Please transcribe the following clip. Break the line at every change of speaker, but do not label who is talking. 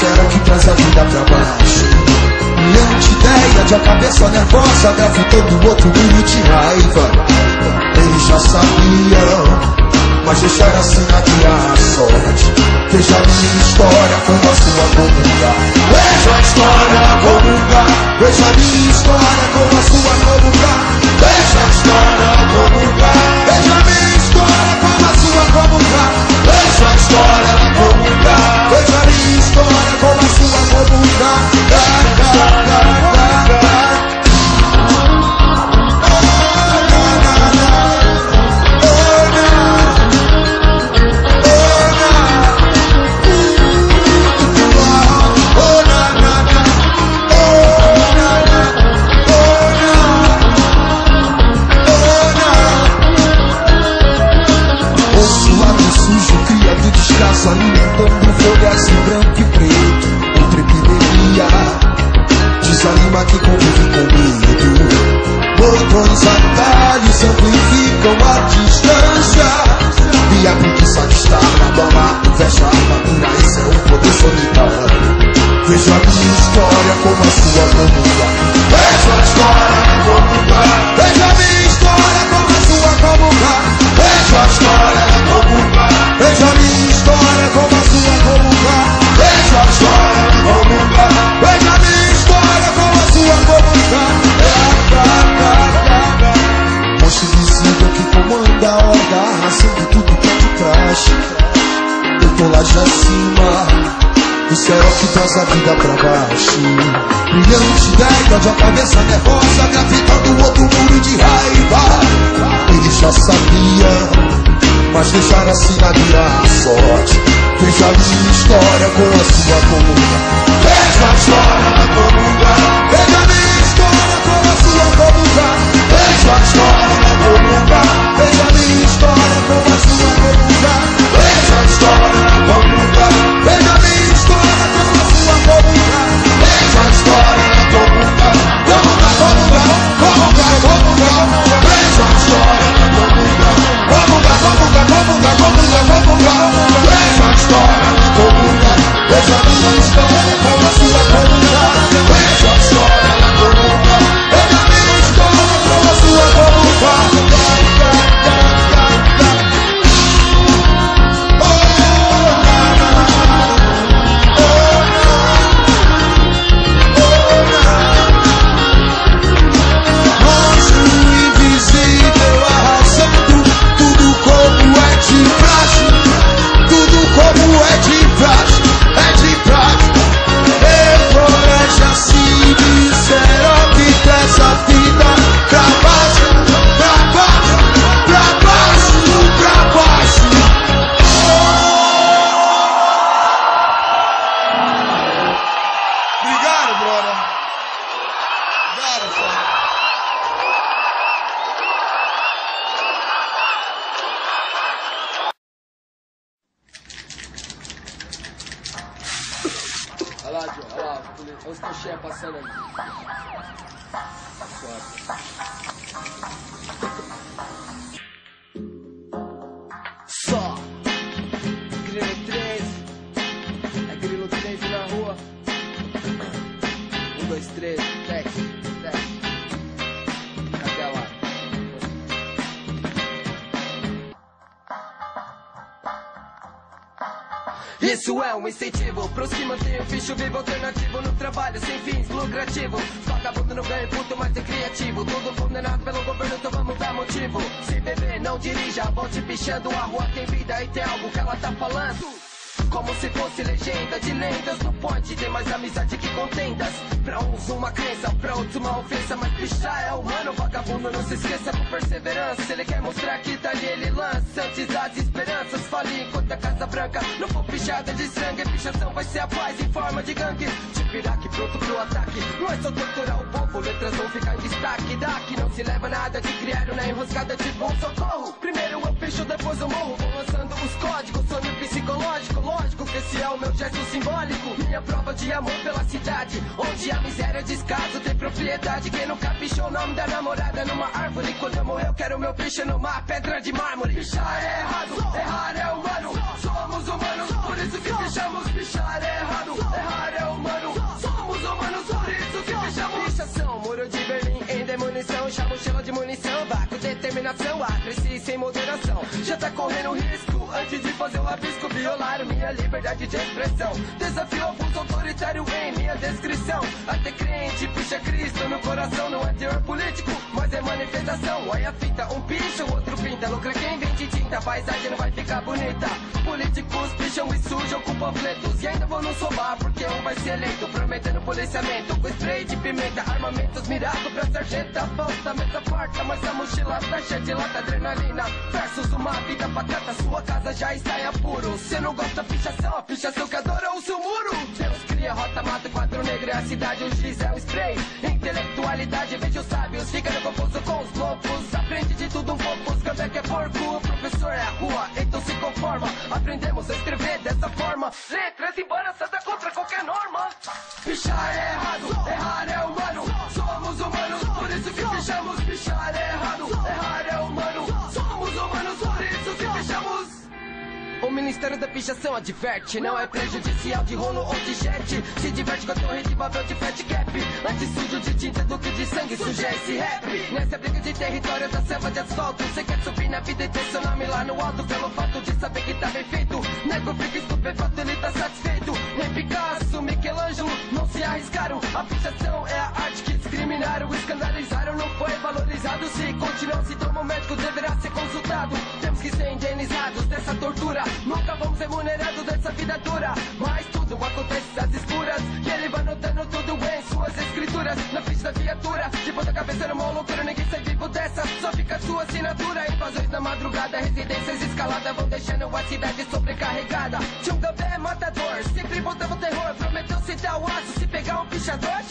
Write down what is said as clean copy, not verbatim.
Será que traz a vida pra baixo? Milhão de ideia, de a cabeça nervosa, gravitando o outro mundo de raiva. Eles já sabiam, mas deixaram assim adiar a sorte. Veja a minha história como a sua comunga. Veja a história comunga. Veja a minha história como a sua comunga. Veja a história comunga. Veja a minha história como a sua comunga. Veja a história comunga. Veja a minha história como a sua comunga. Alimentando folhas em branco e preto, outra epidemia desanima que convive com medo. Botões, atalhos amplificam a distância e a preguiça de estar na doma. Inveja, armadura, esse é o poder solitário. Veja a minha história como a sua comunga. Veja a história comunga. Veja a minha história como a sua comunga. Veja a história comunga. Veja a minha história como a sua comunga. Veja a história comunga. Veja a minha história como a sua comunga. Monstro invisível que comanda a horda, arrasando tudo que é de trás. Eu tô lá de acima, o céu que traz a vida pra baixo. Milhão de ideias, de a cabeça nervosa, gravitando o outro muro de raiva. Eles já sabiam, mas deixaram assim na virar a sorte. Veja a minha história com a sua comunga. Veja a história da comunga. Veja a minha história com a sua comunga. Veja a história da comunga. Veja a minha história com a sua comunga. Veja a história da comunga. Veja a minha história com a sua comunga. Veja a história da comunga. Comunga, comunga, comunga, comunga. Veja a história da comunga. Comunga, comunga, comunga, comunga, comunga. Veja a história da comunga. Veja a minha história com a sua comunga. Veja a história da comunga. Veja a minha história com a sua comunga. Como é de prática, é de prática. Eu já se disseram que traz a vida pra baixo, pra baixo, pra baixo, pra baixo. Obrigado, brother. Obrigado, senhor.
Olha lá, Joe, olha lá, olha os coxinhas passando ali. Só Grilo 13. É Grilo 13 na rua. 1, 2, 3, teste, teste. Até lá. Isso é um incentivo pros que mantêm o bicho vivo, alternativo no trabalho sem fins lucrativos. Vagabundo não ganha puto, mas é criativo. Tudo condenado pelo governo, então vamos dar motivo. Se beber, não dirija, volte pichando. A rua tem vida e tem algo que ela tá falando. Como se fosse legenda de lendas. No ponte tem mais amizade que contendas. Pra uns uma crença, pra outros uma ofensa. Mas pichar é humano, vagabundo não se esqueça. Com perseverança, se ele quer mostrar que dali ele lança. Antes das esperanças, fale enquanto a Casa Branca não for pichada de sangue. Pichação vai ser a paz em forma de gangue. Tipo Iraque, pronto pro ataque. Não é só torturar o povo, letras vão ficar em destaque. Daqui não se leva nada de criado na enroscada tipo um socorro. Primeiro eu picho, depois eu morro. Vou lançando os códigos, sonho psicológico. Lógico que esse é o meu gesto simbólico. Minha prova de amor pela cidade, onde a miséria descaso tem propriedade. Quem nunca pichou o nome da namorada numa árvore? Quando eu morrer eu quero meu bicho numa pedra de mármore. Pichar é errado, errar é humano. Somos humanos, por isso que pichamos. Pichar é errado, errar cresci sem moderação. Já tá correndo risco antes de fazer o rabisco. Violaram minha liberdade de expressão. Desafio abuso autoritário em minha descrição. Até crente puxa Cristo no coração. Não é teor político, mas é manifestação. Olha a fita, um picha, o outro pinta. Lucra quem vende tinta, a paisagem não vai ficar bonita. Políticos picham e sujam com panfletos. E ainda vão nos roubar porque um vai ser eleito. Prometendo policiamento com spray de pimenta. Armamentos mirados pra sargento. Volta, mesa farta, mas a mochila tá cheia de lata. Adrenalina versus uma vida pacata. Sua casa já está em apuro. Cê não gosta da pichação, a pichação que adora o seu muro. Deus cria rota, mata o quadro negro. É a cidade, o giz é o spray. Intelectualidade, veja os sábios ficando confuso com os loucos. Aprende de tudo um pouco, os que é porco. O professor é a rua, então se conforma. Aprendemos a escrever dessa forma. Letras embaraçadas contra qualquer norma. Pichar é errado, errar é humano. Somos humanos, por isso que pichamos. Pichar é errado, errar é humano. Somos humanos, por isso que pichamos. O Ministério da Pichação adverte, não é prejudicial de rolo ou de jet. Se diverte com a torre de Babel de fat cap. Antes sujo de tinta do que de sangue, suja esse rap. Nessa briga de território da selva de asfalto. Cê quer subir na vida e ter seu nome lá no alto. Pelo fato de saber que tá bem feito. Nego fica estupefato, ele tá satisfeito. Nem Picasso, Michelangelo não se arriscaram. A pichação é a arte que discriminaram. Escandalizaram, não foi valorizado. Se continuar o sintoma médico deverá ser consultado. Temos que ser indenizados dessa tortura. Nunca vamos remunerados dessa vida dura. Mas tudo acontece às escuras. E ele vai notando tudo em suas escrituras. Na frente da viatura, de ponta cabeça numa loucura. Ninguém sai vivo dessa, só fica sua assinatura. Invasões na madrugada, residências escaladas vão deixando a cidade sobrecarregada. Tinha um gambé matador, sempre botava o terror. Prometeu se dar o aço, se pegar um pichador.